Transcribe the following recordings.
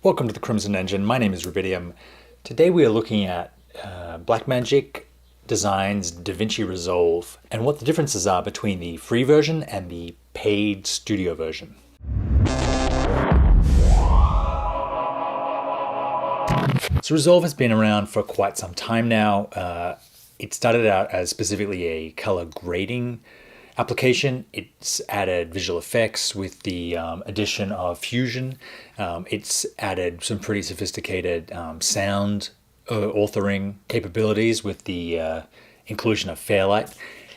Welcome to the Crimson Engine. My name is 𝙍𝙗𝙄𝙗. Today we are looking at Blackmagic Design's DaVinci Resolve and what the differences are between the free version and the paid studio version. So Resolve has been around for quite some time now. It started out as specifically a color grading application. It's added visual effects with the addition of Fusion. It's added some pretty sophisticated sound authoring capabilities with the inclusion of Fairlight,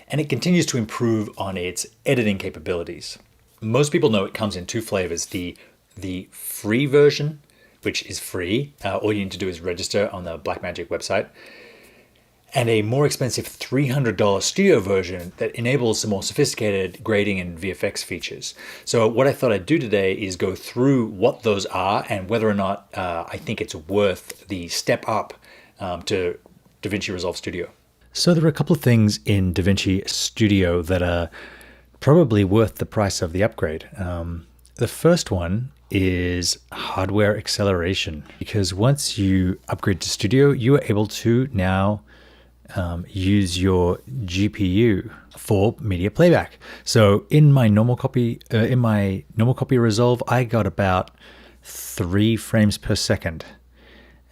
and it continues to improve on its editing capabilities. Most people know it comes in two flavors: the free version, which is free. All you need to do is register on the Blackmagic website, and a more expensive $300 studio version that enables some more sophisticated grading and VFX features. So what I thought I'd do today is go through what those are and whether or not I think it's worth the step up to DaVinci Resolve Studio. So there are a couple of things in DaVinci Studio that are probably worth the price of the upgrade. The first one is hardware acceleration, because once you upgrade to Studio, you are able to now use your GPU for media playback. So in my normal copy, Resolve, I got about 3 frames per second,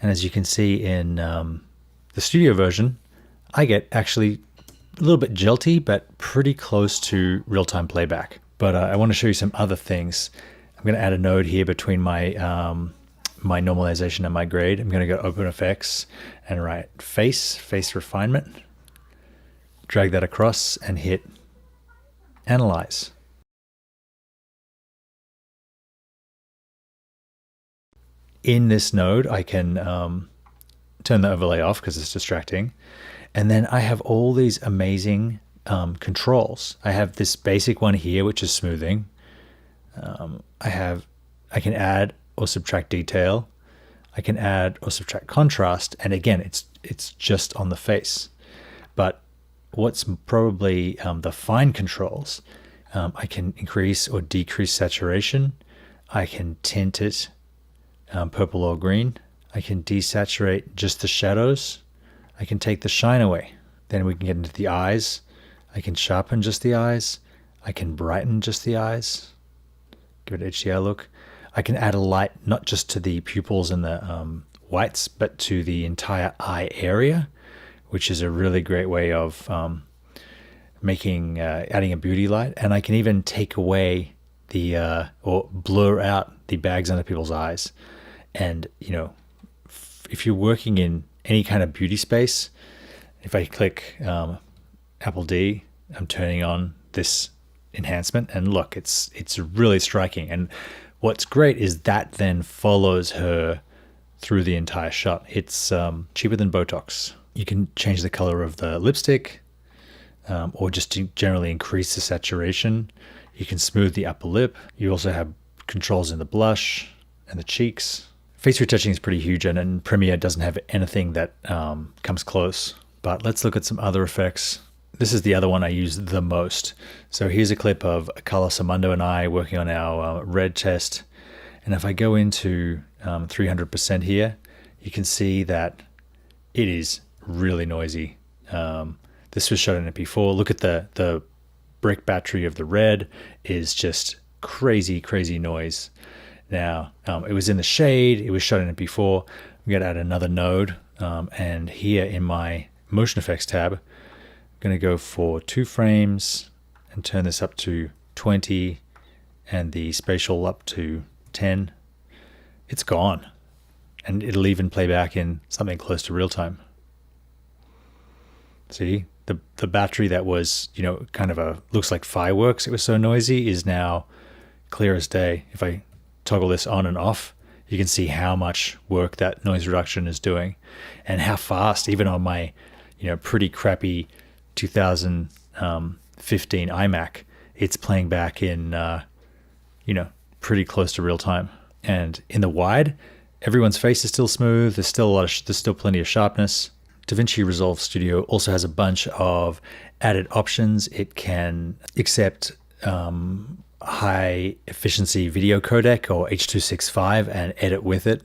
and as you can see in the studio version, I get actually a little bit jolty, but pretty close to real-time playback. But I want to show you some other things. I'm going to add a node here between my my normalization and my grade. I'm going to go OpenFX and write face refinement, drag that across and hit analyze. In this node, I can turn the overlay off because it's distracting. And then I have all these amazing controls. I have this basic one here, which is smoothing. I can add or subtract detail. I can add or subtract contrast, and again, it's just on the face. But what's probably the fine controls, I can increase or decrease saturation. I can tint it purple or green. I can desaturate just the shadows. I can take the shine away. Then we can get into the eyes. I can sharpen just the eyes. I can brighten just the eyes. Give it an HDR look. I can add a light not just to the pupils and the whites, but to the entire eye area, which is a really great way of adding a beauty light. And I can even take away the or blur out the bags under people's eyes. And you know, if you're working in any kind of beauty space, if I click Apple D, I'm turning on this enhancement, and look, it's really striking. And what's great is that then follows her through the entire shot. It's cheaper than Botox. You can change the color of the lipstick, or just to generally increase the saturation. You can smooth the upper lip. You also have controls in the blush and the cheeks. Face retouching is pretty huge, and Premiere doesn't have anything that comes close. But let's look at some other effects. This is the other one I use the most. So here's a clip of Carlos Armando and I working on our red test. And if I go into 300% here, you can see that it is really noisy. This was shot in it before. Look at the brick battery of the red is just crazy noise. Now, it was in the shade. It was shot in it before. I'm going to add another node. And here in my motion effects tab, going to go for 2 frames and turn this up to 20 and the spatial up to 10. It's gone, and it'll even play back in something close to real time. See, the battery that was, you know, kind of looks like fireworks, it was so noisy, is now clear as day. If I toggle this on and off, you can see how much work that noise reduction is doing, and how fast, even on my, you know, pretty crappy 2015 iMac, it's playing back in, you know, pretty close to real time. And in the wide, everyone's face is still smooth. There's still plenty of sharpness. DaVinci Resolve Studio also has a bunch of added options. It can accept high efficiency video codec or H.265 and edit with it.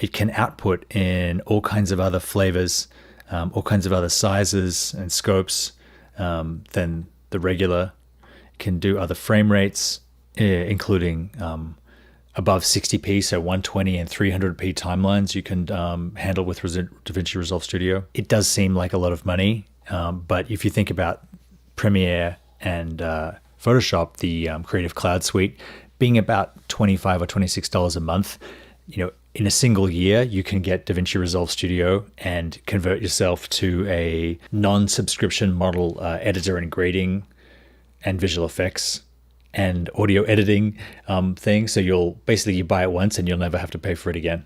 It can output in all kinds of other flavors, all kinds of other sizes and scopes than the regular. It can do other frame rates, including above 60p, so 120 and 300p timelines you can handle with DaVinci Resolve Studio. It does seem like a lot of money, but if you think about Premiere and Photoshop, the Creative Cloud Suite, being about $25 or $26 a month, in a single year, you can get DaVinci Resolve Studio and convert yourself to a non-subscription model editor and grading and visual effects and audio editing thing. So you buy it once and you'll never have to pay for it again.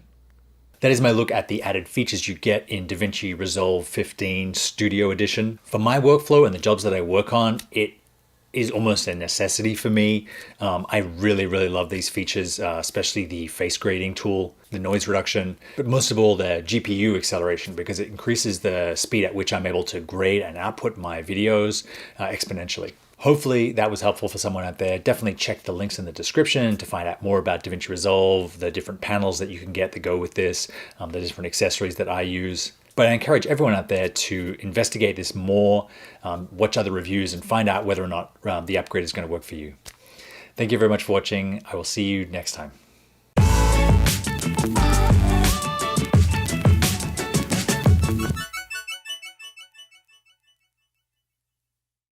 That is my look at the added features you get in DaVinci Resolve 15 Studio Edition. For my workflow and the jobs that I work on, it is almost a necessity for me. I really, really love these features, especially the face grading tool, the noise reduction, but most of all the GPU acceleration, because it increases the speed at which I'm able to grade and output my videos exponentially. Hopefully that was helpful for someone out there. Definitely check the links in the description to find out more about DaVinci Resolve, the different panels that you can get that go with this, the different accessories that I use. But I encourage everyone out there to investigate this more, watch other reviews, and find out whether or not the upgrade is going to work for you. Thank you very much for watching. I will see you next time.